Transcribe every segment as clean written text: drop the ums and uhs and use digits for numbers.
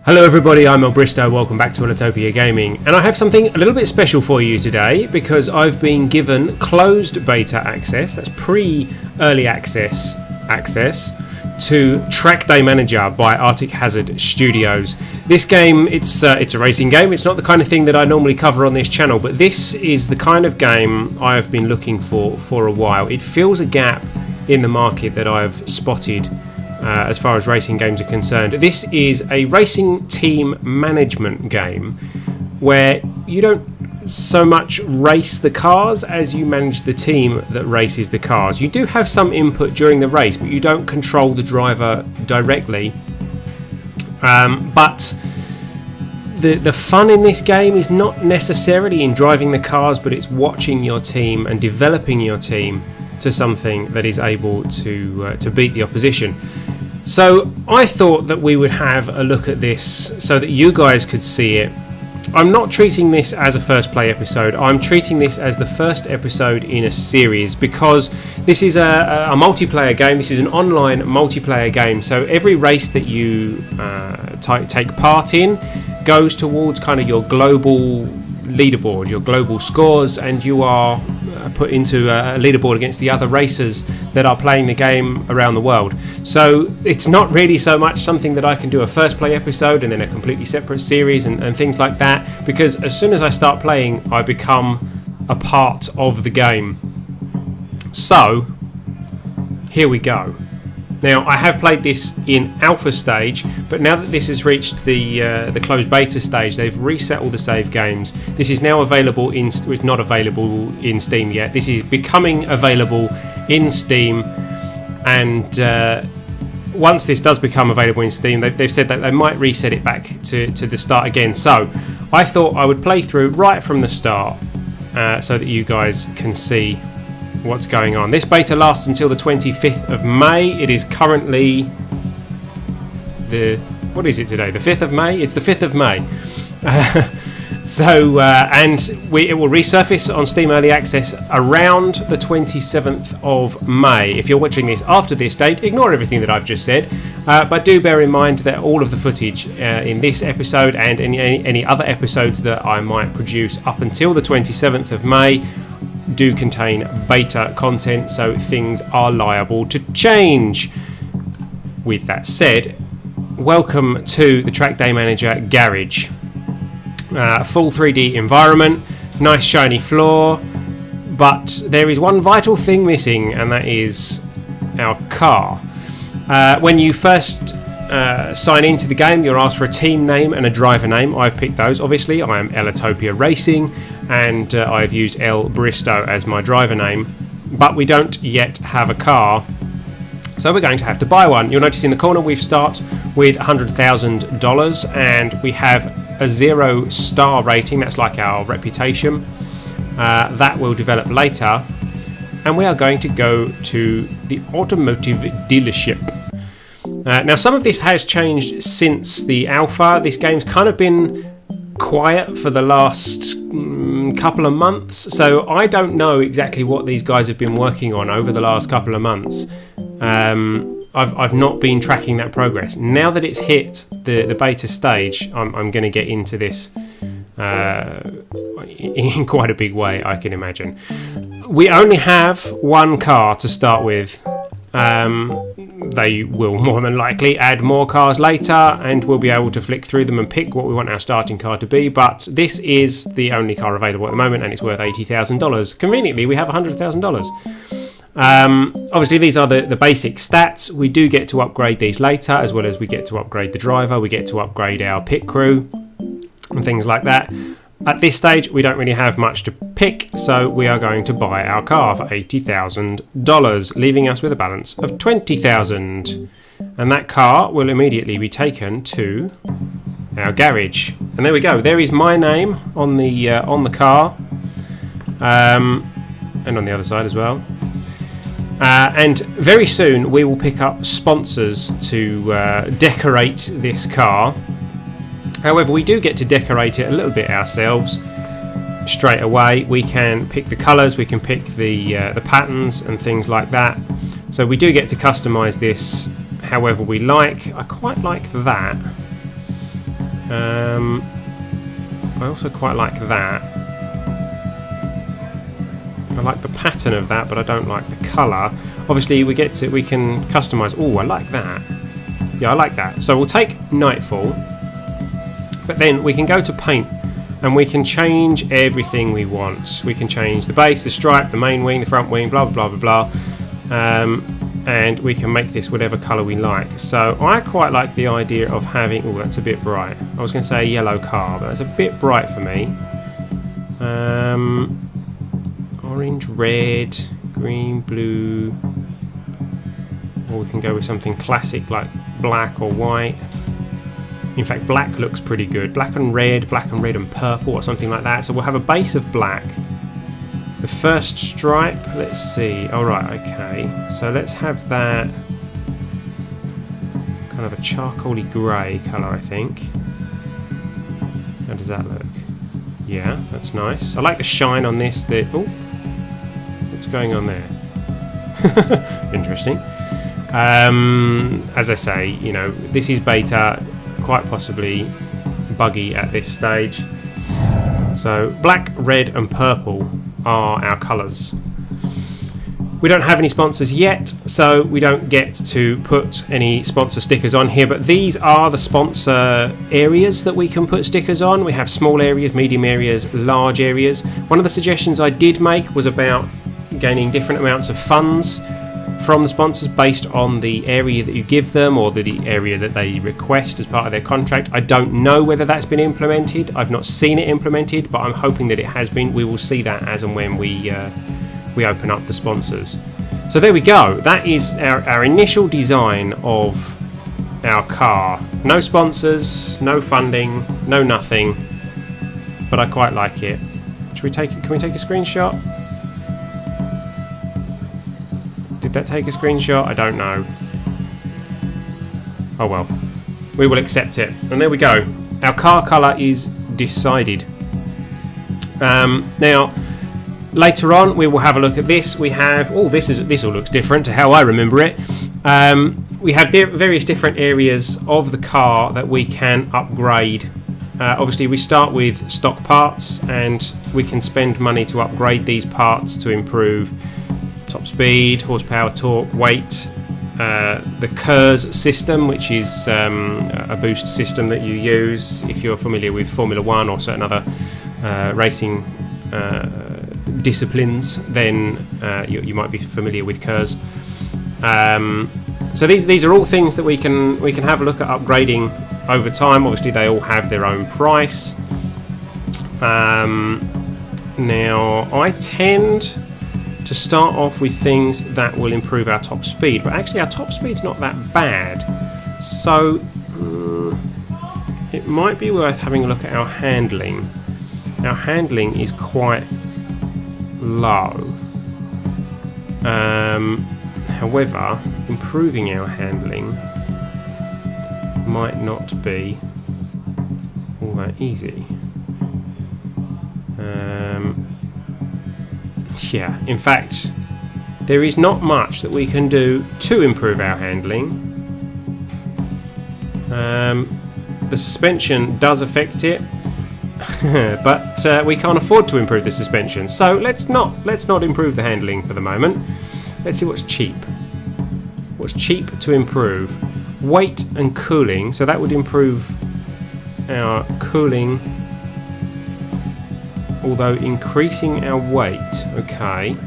Hello everybody, I'm Bristow, welcome back to Ellitopia Gaming, and I have something a little bit special for you today because I've been given closed beta access, that's pre-early access to Trackday Manager by Arctic Hazard Studios. This game, it's a racing game. It's not the kind of thing that I normally cover on this channel, but this is the kind of game I've been looking for a while. It fills a gap in the market that I've spotted as far as racing games are concerned. This is a racing team management game where you don't so much race the cars as you manage the team that races the cars. You do have some input during the race, but you don't control the driver directly. But the fun in this game is not necessarily in driving the cars, but it's watching your team and developing your team to something that is able to beat the opposition. So I thought that we would have a look at this so that you guys could see it. I'm not treating this as a first play episode, I'm treating this as the first episode in a series because this is a multiplayer game. This is an online multiplayer game, so every race that you take part in goes towards kind of your global leaderboard, your global scores, and you are put into a leaderboard against the other racers that are playing the game around the world. So it's not really so much something that I can do a first play episode and then a completely separate series and things like that, because as soon as I start playing I become a part of the game. So here we go. Now, I have played this in alpha stage, but now that this has reached the closed beta stage, they've reset all the save games. This is now available in... it's not available in Steam yet. This is becoming available in Steam, and once this does become available in Steam, they've said that they might reset it back to the start again. So I thought I would play through right from the start so that you guys can see what's going on. This beta lasts until the 25th of May. It is currently what is it today? The 5th of May? It's the 5th of May. It will resurface on Steam Early Access around the 27th of May. If you're watching this after this date, ignore everything that I've just said, but do bear in mind that all of the footage in this episode and any other episodes that I might produce up until the 27th of May do contain beta content, so things are liable to change. With that said, welcome to the Trackday Manager garage. Full 3D environment, nice shiny floor, but there is one vital thing missing, and that is our car. When you first sign into the game, you're asked for a team name and a driver name. I've picked those, obviously. I am Ellitopia Racing, and I've used Bristow as my driver name, but we don't yet have a car, so we're going to have to buy one. You'll notice in the corner we start with $100,000 and we have a 0-star rating. That's like our reputation. That will develop later, and we are going to go to the automotive dealership. Now, some of this has changed since the alpha. This game's kind of been quiet for the last couple of months, so I don't know exactly what these guys have been working on over the last couple of months. I've not been tracking that progress. Now that it's hit the beta stage, I'm going to get into this in quite a big way, I can imagine. We only have one car to start with. They will more than likely add more cars later, and we'll be able to flick through them and pick what we want our starting car to be, but this is the only car available at the moment, and it's worth $80,000. Conveniently, we have $100,000. Obviously, these are the basic stats. We do get to upgrade these later, as well as we get to upgrade the driver, we get to upgrade our pit crew, and things like that. At this stage, we don't really have much to pick, so we are going to buy our car for $80,000, leaving us with a balance of $20,000. And that car will immediately be taken to our garage. And there we go. There is my name on the car, and on the other side as well. And very soon we will pick up sponsors to decorate this car. However, we do get to decorate it a little bit ourselves straight away. We can pick the colours, we can pick the patterns and things like that. So we do get to customise this however we like. I quite like that. I also quite like that. I like the pattern of that, but I don't like the colour. Obviously, we can customise. Oh, I like that. Yeah, I like that. So we'll take Nightfall, but then we can go to Paint, and we can change everything we want. We can change the base, the stripe, the main wing, the front wing, blah blah blah blah blah, and we can make this whatever colour we like. So I quite like the idea of having. Oh, that's a bit bright. I was going to say a yellow car, but that's a bit bright for me. Orange, red, green, blue, or we can go with something classic like black or white. In fact, black looks pretty good. Black and red and purple, or something like that. So we'll have a base of black. The first stripe, let's see. All right, okay. So let's have that kind of a charcoaly grey colour, I think. How does that look? Yeah, that's nice. I like the shine on this. Oh, what's going on there? Interesting. As I say, you know, this is beta, quite possibly buggy at this stage. So black, red and purple are our colours. We don't have any sponsors yet, so we don't get to put any sponsor stickers on here, but these are the sponsor areas that we can put stickers on. We have small areas, medium areas, large areas. One of the suggestions I did make was about gaining different amounts of funds from the sponsors based on the area that you give them, or the area that they request as part of their contract. I don't know whether that's been implemented. I've not seen it implemented, but I'm hoping that it has been. We will see that as and when we open up the sponsors. So there we go. That is our initial design of our car. No sponsors, no funding, no nothing, but I quite like it. Should we take it? Can we take a screenshot? Did that take a screenshot? I don't know. Oh well. We will accept it. And there we go. Our car colour is decided. Now, later on we will have a look at this. We have... Oh, this all looks different to how I remember it. We have various different areas of the car that we can upgrade. Obviously, we start with stock parts, and we can spend money to upgrade these parts to improve top speed, horsepower, torque, weight, the KERS system, which is a boost system that you use if you're familiar with Formula 1 or certain other racing disciplines, then you might be familiar with KERS. So these are all things that we can have a look at upgrading over time. Obviously, they all have their own price. Now, I tend to start off with things that will improve our top speed, but actually our top speed's not that bad, so it might be worth having a look at our handling. Our handling is quite low. However, improving our handling might not be all that easy. Yeah, in fact, there is not much that we can do to improve our handling. The suspension does affect it, but we can't afford to improve the suspension. So let's not improve the handling for the moment. Let's see what's cheap. What's cheap to improve? Weight and cooling. So that would improve our cooling, although increasing our weight. Okay.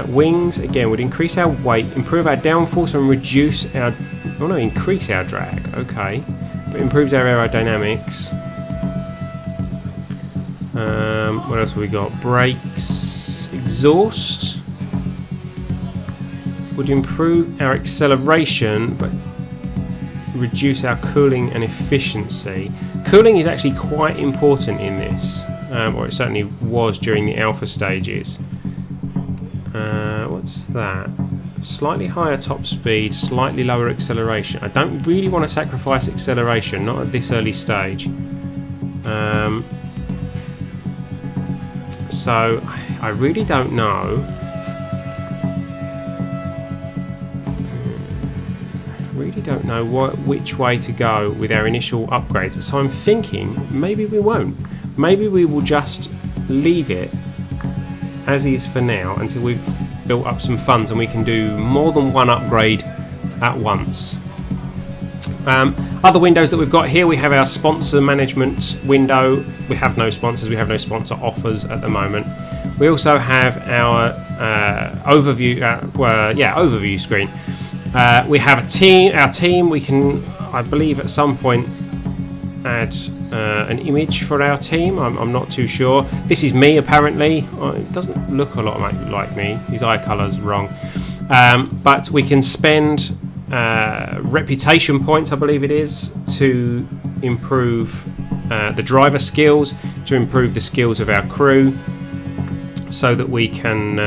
Wings again would increase our weight, improve our downforce, and reduce our... Oh no, increase our drag. Okay, but improves our aerodynamics. What else have we got? Brakes, exhaust would improve our acceleration, but reduce our cooling and efficiency. Cooling is actually quite important in this, or it certainly was during the alpha stages. What's that? Slightly higher top speed, slightly lower acceleration. I don't really want to sacrifice acceleration, not at this early stage. So I really don't know. really don't know which way to go with our initial upgrades. So I'm thinking maybe we won't. Maybe we will just leave it as is for now until we've built up some funds and we can do more than one upgrade at once. Other windows that we've got here, we have our sponsor management window. We have no sponsors, we have no sponsor offers at the moment. We also have our overview, overview screen. We have a team. Our team, we can, I believe, at some point add an image for our team. I'm not too sure. This is me, apparently. It doesn't look a lot like me. His eye colour's wrong. But we can spend reputation points, I believe it is, to improve the driver skills, to improve the skills of our crew, so that we can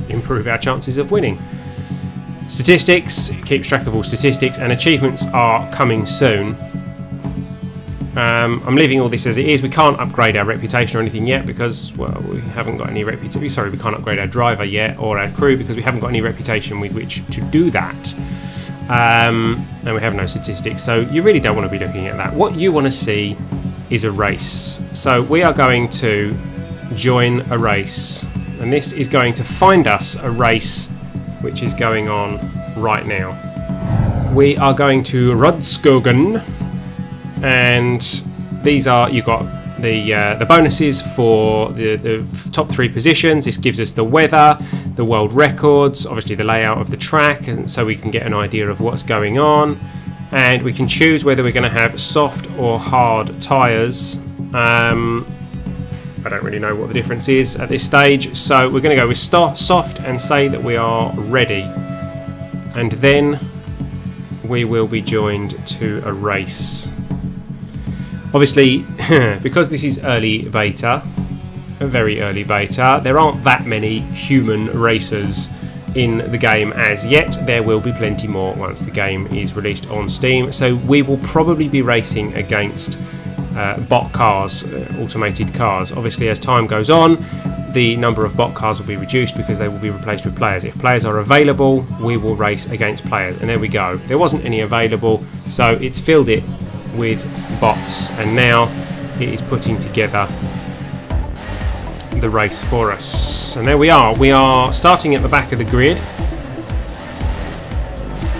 improve our chances of winning. Statistics, keeps track of all statistics, and achievements are coming soon. I'm leaving all this as it is. We can't upgrade our reputation or anything yet because, well, we haven't got any reputation. Sorry, we can't upgrade our driver yet or our crew because we haven't got any reputation with which to do that. And we have no statistics, so you really don't want to be looking at that. What you want to see is a race. So we are going to join a race, and this is going to find us a race which is going on right now. We are going to Rudskogen, and these are, you've got the bonuses for the top 3 positions. This gives us the weather, the world records, obviously the layout of the track, and so we can get an idea of what's going on, and we can choose whether we're going to have soft or hard tyres. I don't really know what the difference is at this stage, so we're going to go with soft and say that we are ready, and then we will be joined to a race. Obviously, because this is early beta, a very early beta, there aren't that many human racers in the game as yet. There will be plenty more once the game is released on Steam, so we will probably be racing against bot cars, automated cars. Obviously, as time goes on, the number of bot cars will be reduced because they will be replaced with players. If players are available, we will race against players, and there we go. There wasn't any available, so it's filled it with bots, and now it is putting together the race for us. And there we are starting at the back of the grid,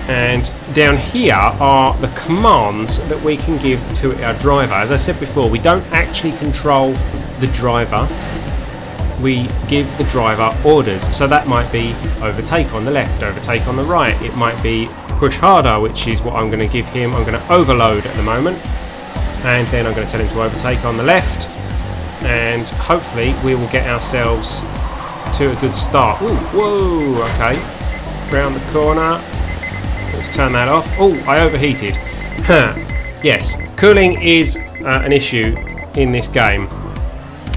and down here are the commands that we can give to our driver. As I said before, we don't actually control the driver, we give the driver orders. So that might be overtake on the left, overtake on the right, it might be push harder, which is what I'm going to give him. I'm going to overload at the moment, and then I'm going to tell him to overtake on the left, and hopefully we will get ourselves to a good start. Ooh, whoa, okay, round the corner, let's turn that off. Oh, I overheated. Yes, cooling is an issue in this game.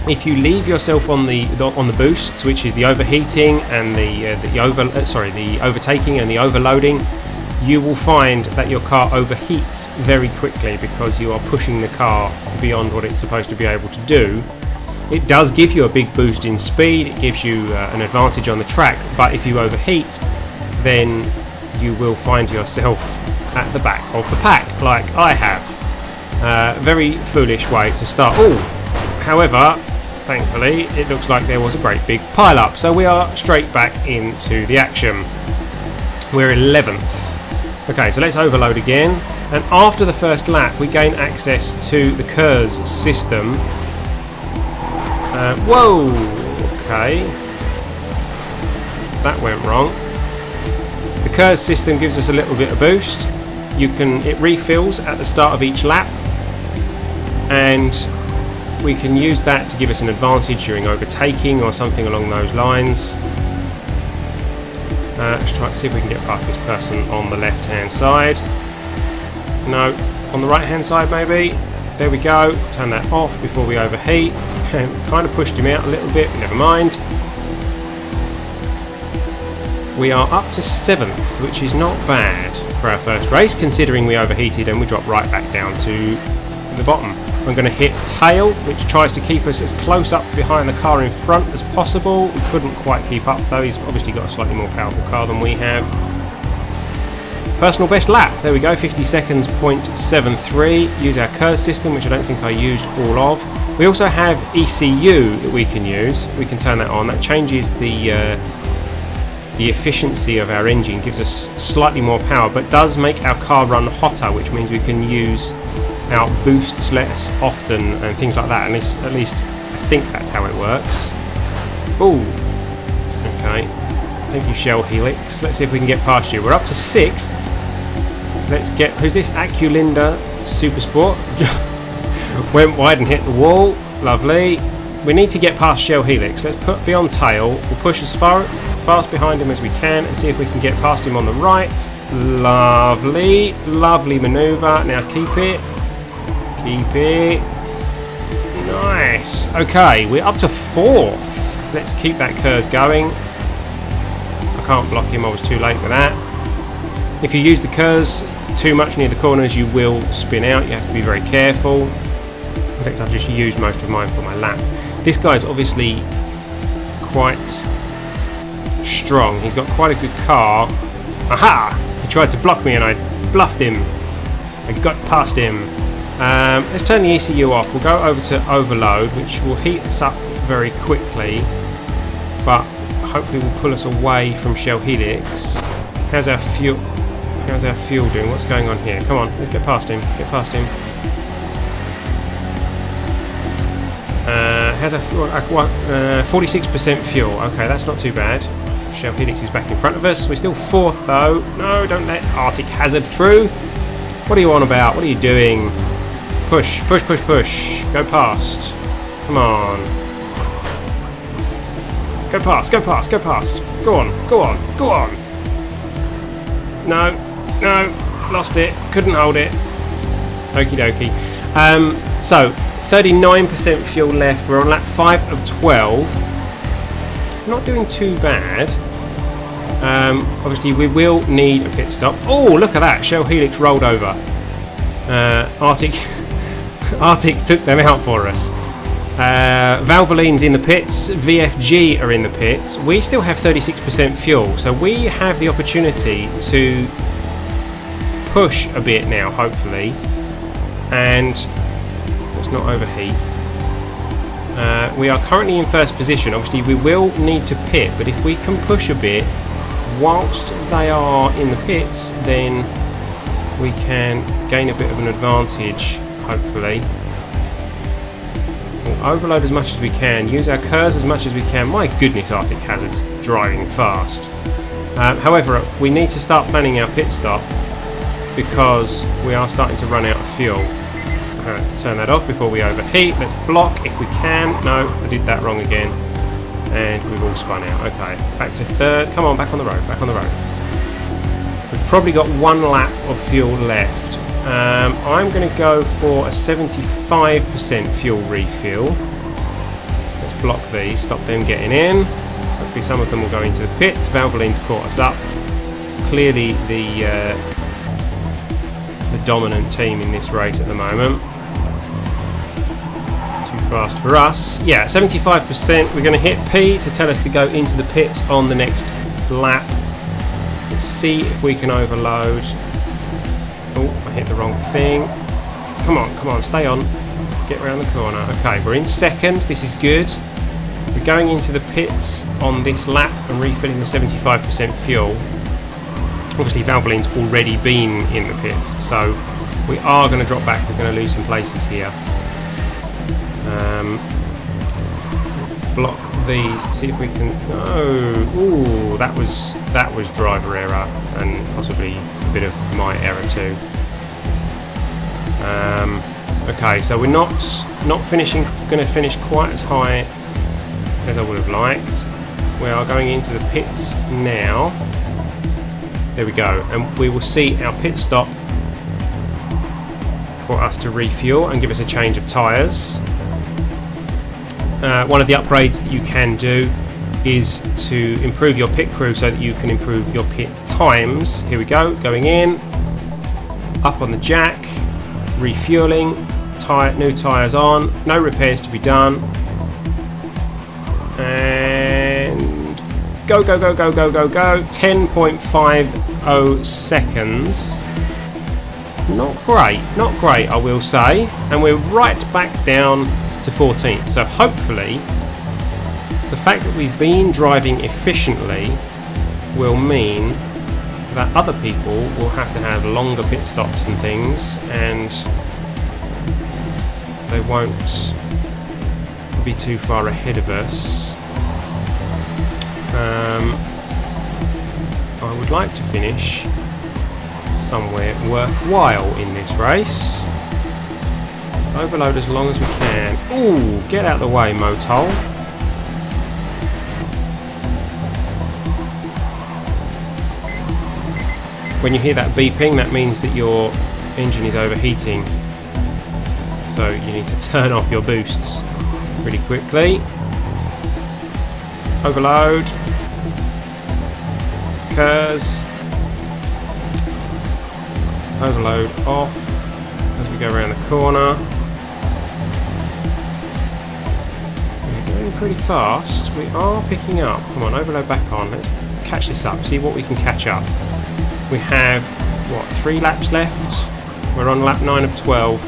If you leave yourself on the boosts, which is the overheating and the overtaking and the overloading, you will find that your car overheats very quickly because you are pushing the car beyond what it's supposed to be able to do. It does give you a big boost in speed, it gives you an advantage on the track, but if you overheat, then you will find yourself at the back of the pack, like I have. Very foolish way to start. Oh, however, thankfully, it looks like there was a great big pile-up, so we are straight back into the action. We're 11th. Okay, so let's overload again, and after the first lap we gain access to the KERS system. Whoa, okay, that went wrong. The KERS system gives us a little bit of boost. It refills at the start of each lap, and we can use that to give us an advantage during overtaking or something along those lines. Let's try to see if we can get past this person on the left hand side. No, on the right hand side maybe. There we go, turn that off before we overheat. Kind of pushed him out a little bit, never mind. We are up to 7th, which is not bad for our first race, considering we overheated and we dropped right back down to the bottom. I'm going to hit tail, which tries to keep us as close up behind the car in front as possible. We couldn't quite keep up though, he's obviously got a slightly more powerful car than we have. Personal best lap, there we go, 50 seconds, 0.73. Use our KERS system, which I don't think I used all of. We also have ECU that we can use. We can turn that on. That changes the efficiency of our engine, gives us slightly more power, but does make our car run hotter, which means we can use our boosts less often and things like that. At least I think that's how it works. Ooh, okay. Thank you, Shell Helix. Let's see if we can get past you. We're up to 6th. Let's get... Who's this? Aculinda Supersport. Went wide and hit the wall. Lovely. We need to get past Shell Helix. Let's be on tail. We'll push as fast behind him as we can and see if we can get past him on the right. Lovely. Lovely manoeuvre. Now keep it. Keep it. Nice. Okay, we're up to 4th. Let's keep that KERS going. I can't block him, I was too late with that. If you use the KERS too much near the corners, you will spin out. You have to be very careful. In fact, I've just used most of mine for my lap. This guy's obviously quite strong. He's got quite a good car. Aha! He tried to block me and I bluffed him. I got past him. Let's turn the ECU off. We'll go over to overload, which will heat us up very quickly, but hopefully will pull us away from Shell Helix. How's our fuel doing? What's going on here? Come on, let's get past him. Get past him. How's our 46% fuel? Okay, that's not too bad. Shell Helix is back in front of us. We're still 4th though. No, don't let Arctic Hazard through. What are you on about? What are you doing? Push, push, push, push. Go past. Come on. Go past, go past, go past. Go on, go on, go on. No, no, lost it. Couldn't hold it. Okie dokie. So, 39% fuel left. We're on lap 5 of 12. Not doing too bad. Obviously, we will need a pit stop. Oh, look at that. Shell Helix rolled over. Arctic took them out for us. Valvoline's in the pits, VFG are in the pits. We still have 36% fuel, so we have the opportunity to push a bit now, hopefully, and let's not overheat. We are currently in 1st position. Obviously we will need to pit, but if we can push a bit whilst they are in the pits, then we can gain a bit of an advantage, hopefully. We'll overload as much as we can, use our KERS as much as we can. My goodness, Arctic Hazard's driving fast. However, we need to start planning our pit stop because we are starting to run out of fuel. Let's turn that off before we overheat. Let's block if we can. No, I did that wrong again. And we've all spun out. Okay, back to 3rd. Come on, back on the road, back on the road. We've probably got 1 lap of fuel left. I'm going to go for a 75% fuel refill. Let's block these, stop them getting in. Hopefully some of them will go into the pits. Valvoline's caught us up. Clearly the dominant team in this race at the moment. Too fast for us. Yeah, 75%. We're going to hit P to tell us to go into the pits on the next lap. Let's see if we can overload. Oh, I hit the wrong thing. Come on, stay on. Get around the corner. Okay, we're in 2nd. This is good. We're going into the pits on this lap and refilling the 75% fuel. Obviously, Valvoline's already been in the pits, so we are going to drop back. We're going to lose some places here. Block these. See if we can. Oh, ooh, that was driver error and possibly a bit of my error too. Okay, so we're not going to finish quite as high as I would have liked. We are going into the pits now. There we go, and we will see our pit stop for us to refuel and give us a change of tyres. One of the upgrades that you can do is to improve your pit crew so that you can improve your pit times. Here we go, going in, up on the jack, refueling, new tyres on, no repairs to be done, and go, go, go, go, go, go, go. 10.5 0.60 seconds. Not great, I will say. And we're right back down to 14th. So hopefully, the fact that we've been driving efficiently will mean that other people will have to have longer pit stops and things, and they won't be too far ahead of us. I would like to finish somewhere worthwhile in this race. Let's overload as long as we can. Ooh, get out of the way, Motol. When you hear that beeping, that means that your engine is overheating. So you need to turn off your boosts pretty quickly. Overload. Curse. Overload off as we go around the corner. We're going pretty fast. We are picking up. Come on, overload back on. Let's catch this up. See what we can catch up. We have, what, 3 laps left? We're on lap 9 of 12.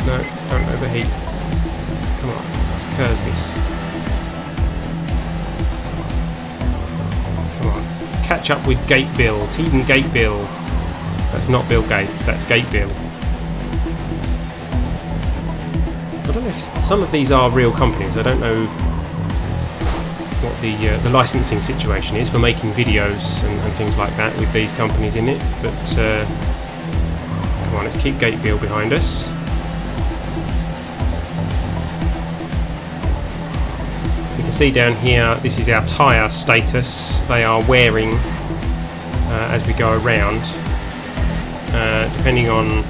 No, don't overheat. Come on, let's curse this. Come on, catch up with Gate Bill, Teeden Gate Bill. That's not Bill Gates, that's Gate Bill. I don't know if some of these are real companies. I don't know what the licensing situation is for making videos and things like that with these companies in it, but come on, let's keep Gate Bill behind us. You can see down here, this is our tyre status. They are wearing as we go around, depending on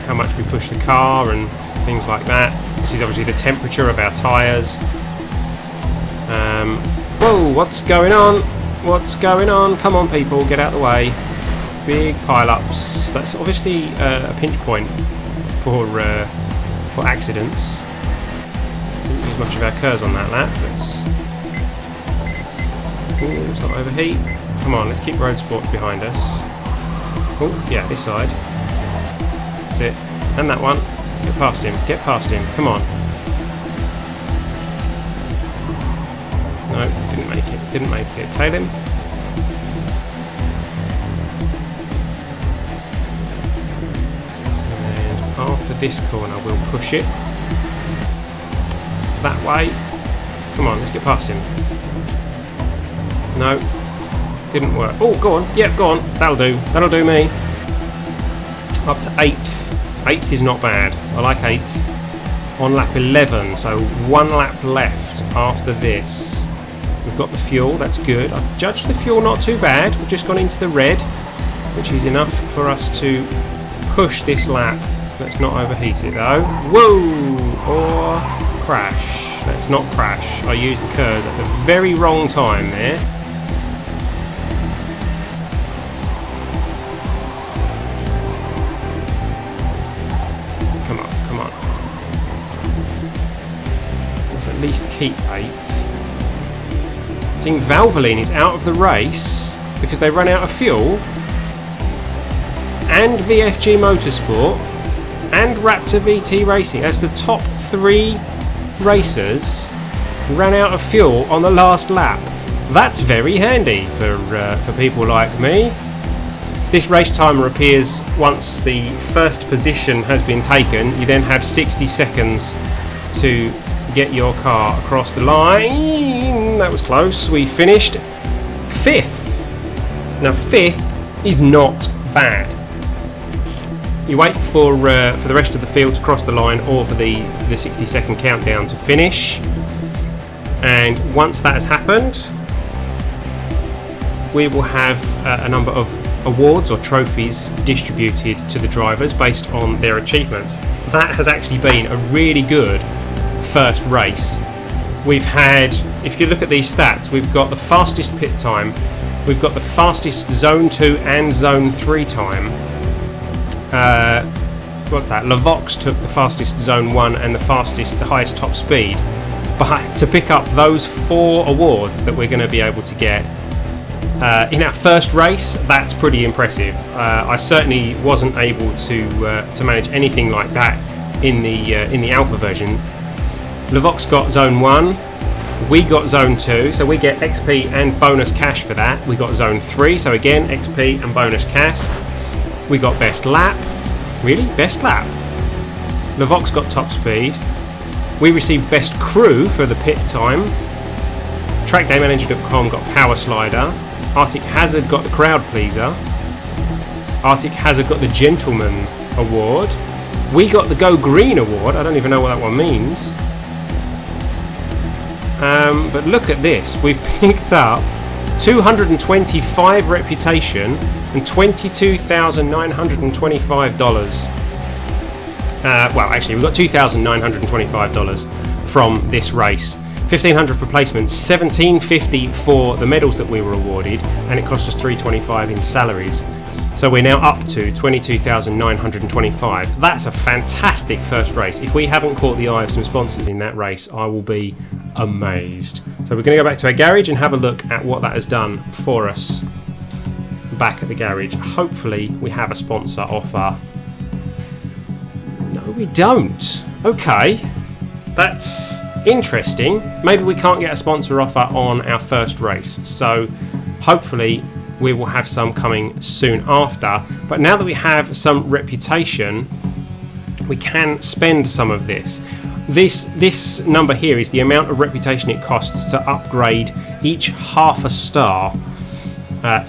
how much we push the car and things like that. This is obviously the temperature of our tyres. Whoa, what's going on? What's going on? Come on, people, get out of the way. Big pile-ups. That's obviously a pinch point for accidents. Didn't use much of our curves on that lap. Let's not overheat. Come on, let's keep road sports behind us. Oh, yeah, this side. That's it. And that one. Get past him. Get past him. Come on. No, didn't make it. Didn't make it. Tail him. And after this corner, we'll push it that way. Come on, let's get past him. No, didn't work. Oh, go on. Yep, go on. That'll do. That'll do me. Up to 8th. 8th is not bad. I like 8th. On lap 11, so 1 lap left after this. We've got the fuel, that's good. I've judged the fuel not too bad. We've just gone into the red, which is enough for us to push this lap. Let's not overheat it though. Whoa! Or crash. Let's not crash. I used the curves at the very wrong time there. Come on, come on. Let's at least keep 8th. Team Valvoline is out of the race because they run out of fuel, and VFG Motorsport and Raptor VT Racing, as the top 3 racers, ran out of fuel on the last lap. That's very handy for people like me. This race timer appears once the first position has been taken. You then have 60 seconds to get your car across the line. That was close. We finished 5th. Now 5th is not bad. You wait for the rest of the field to cross the line, or for the 60-second countdown to finish. And once that has happened, we will have a number of awards or trophies distributed to the drivers based on their achievements. That has actually been a really good first race. We've had, if you look at these stats, we've got the fastest pit time, we've got the fastest Zone 2 and Zone 3 time. What's that? Lavox took the fastest Zone 1 and the highest top speed. But to pick up those 4 awards that we're going to be able to get in our first race, that's pretty impressive. I certainly wasn't able to manage anything like that in the alpha version. Levox got zone 1, we got zone 2, so we get XP and bonus cash for that. We got zone 3, so again XP and bonus cash. We got best lap. Really? Best lap? Levox got top speed. We received best crew for the pit time. TrackdayManager.com got power slider. Arctic Hazard got the crowd pleaser. Arctic Hazard got the gentleman award. We got the Go Green award. I don't even know what that one means. But look at this. We've picked up 225 reputation and $22,925. Well, actually, we got $2,925 from this race. $1,500 for placements, $1,750 for the medals that we were awarded, and it cost us $325 in salaries. So we're now up to $22,925. That's a fantastic first race. If we haven't caught the eye of some sponsors in that race, I will be amazed. So we're going to go back to our garage and have a look at what that has done for us back at the garage. Hopefully we have a sponsor offer. No, we don't. Okay, that's interesting. Maybe we can't get a sponsor offer on our first race, so hopefully we will have some coming soon after. But now that we have some reputation, we can spend some of this. This number here is the amount of reputation it costs to upgrade each half a star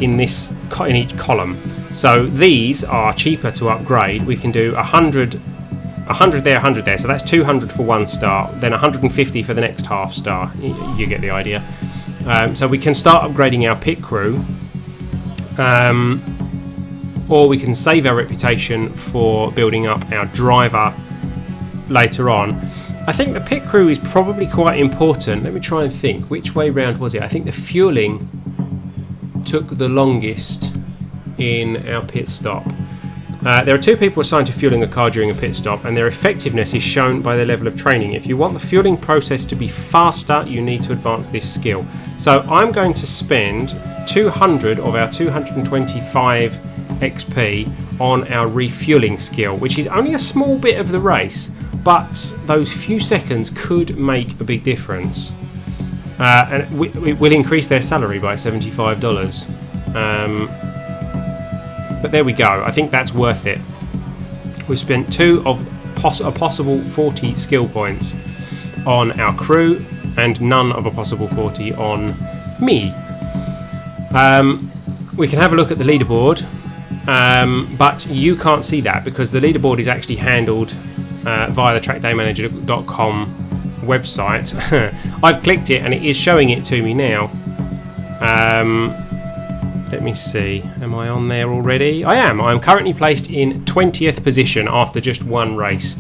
in each column. So these are cheaper to upgrade. We can do 100 there, 100 there, so that's 200 for 1 star, then 150 for the next half star. You get the idea. So we can start upgrading our pit crew, or we can save our reputation for building up our driver later on. I think the pit crew is probably quite important. Let me try and think. Which way round was it? I think the fueling took the longest in our pit stop. There are 2 people assigned to fueling a car during a pit stop, and their effectiveness is shown by their level of training. If you want the fueling process to be faster, you need to advance this skill. So I'm going to spend 200 of our 225 XP on our refueling skill, which is only a small bit of the race, but those few seconds could make a big difference. And it will increase their salary by $75. But there we go. I think that's worth it. We've spent 2 of a possible 40 skill points on our crew and none of a possible 40 on me. We can have a look at the leaderboard, but you can't see that because the leaderboard is actually handled via the TrackdayManager.com website. I've clicked it and it is showing it to me now. Let me see, am I on there already? I am. I'm currently placed in 20th position after just 1 race.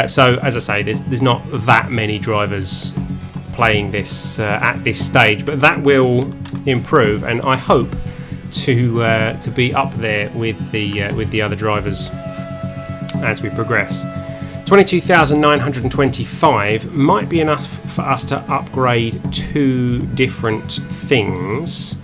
So as I say, there's not that many drivers playing this at this stage, but that will improve, and I hope to be up there with the other drivers as we progress. 22,925 might be enough for us to upgrade 2 different things.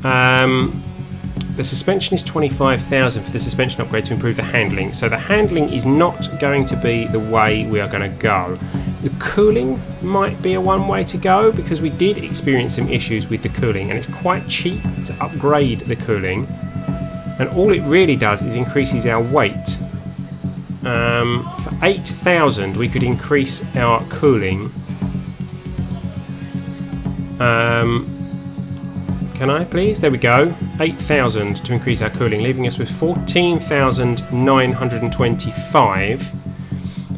The suspension is 25,000 for the suspension upgrade to improve the handling. So the handling is not going to be the way we are going to go. The cooling might be a one way to go because we did experience some issues with the cooling, and it's quite cheap to upgrade the cooling. And all it really does is increases our weight. For 8,000 we could increase our cooling. Can I please? There we go. 8,000 to increase our cooling, leaving us with 14,925.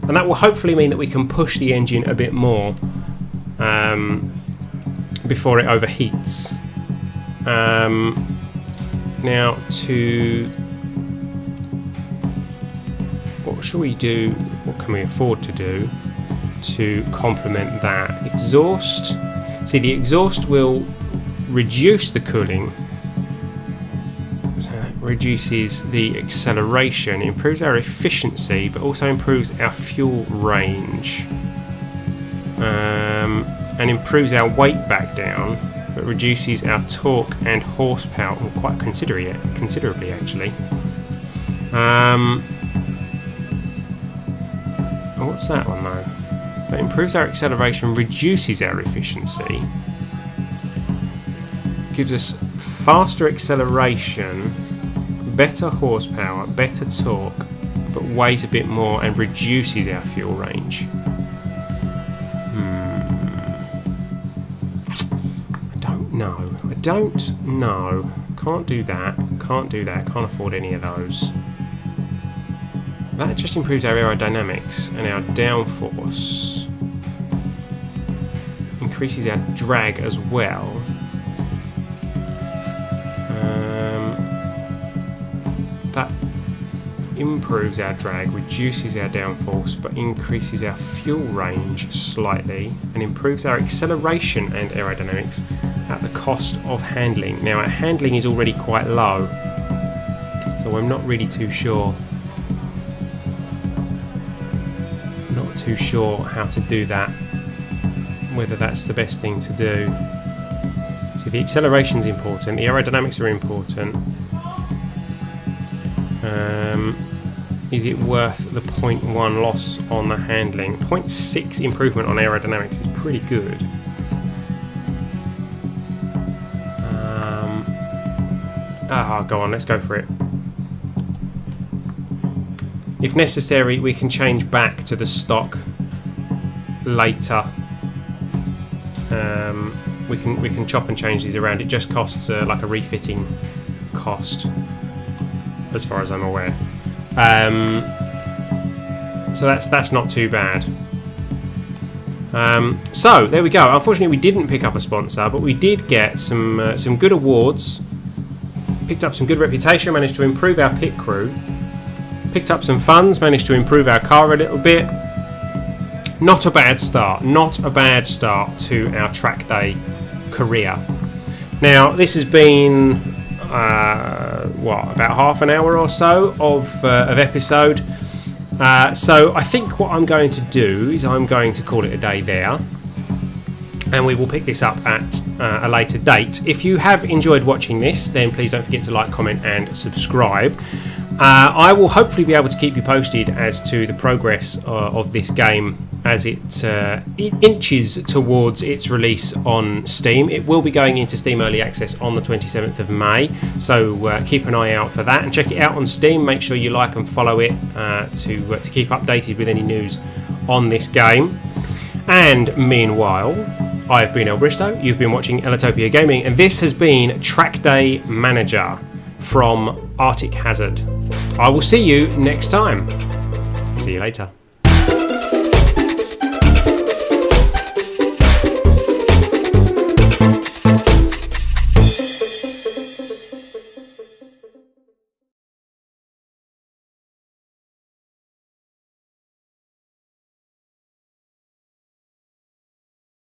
And that will hopefully mean that we can push the engine a bit more before it overheats. Now what shall we do? What can we afford to do to complement that? Exhaust. See, the exhaust will reduce the cooling, so that reduces the acceleration, improves our efficiency, but also improves our fuel range. and improves our weight back down, but reduces our torque and horsepower quite considerably actually. What's that one though? That improves our acceleration, reduces our efficiency, gives us faster acceleration, better horsepower, better torque, but weighs a bit more and reduces our fuel range. I don't know. Can't do that. Can't do that. Can't afford any of those. That just improves our aerodynamics and our downforce. Increases our drag as well. That improves our drag, reduces our downforce, but increases our fuel range slightly and improves our acceleration and aerodynamics at the cost of handling. Now, our handling is already quite low, so I'm not really too sure. Not too sure how to do that, whether that's the best thing to do. So the acceleration's important, the aerodynamics are important. Is it worth the 0.1 loss on the handling? 0.6 improvement on aerodynamics is pretty good. Go on, let's go for it. If necessary, we can change back to the stock later. We can chop and change these around. It just costs like a refitting cost, as far as I'm aware. So that's not too bad. So there we go. Unfortunately, we didn't pick up a sponsor, but we did get some good awards. Picked up some good reputation. Managed to improve our pit crew. Picked up some funds. Managed to improve our car a little bit. Not a bad start. Not a bad start to our track day career. Now this has been what, about half an hour or so of episode. So I think what I'm going to do is I'm going to call it a day there, and we will pick this up at a later date. If you have enjoyed watching this, then please don't forget to like, comment and subscribe. I will hopefully be able to keep you posted as to the progress of this game as it inches towards its release on Steam. It will be going into Steam Early Access on the 27th of May, so keep an eye out for that and check it out on Steam. Make sure you like and follow it to keep updated with any news on this game. And meanwhile, I've been El Bristow, you've been watching Ellitopia Gaming, and this has been Trackday Manager from Arctic Hazard. I will see you next time. See you later.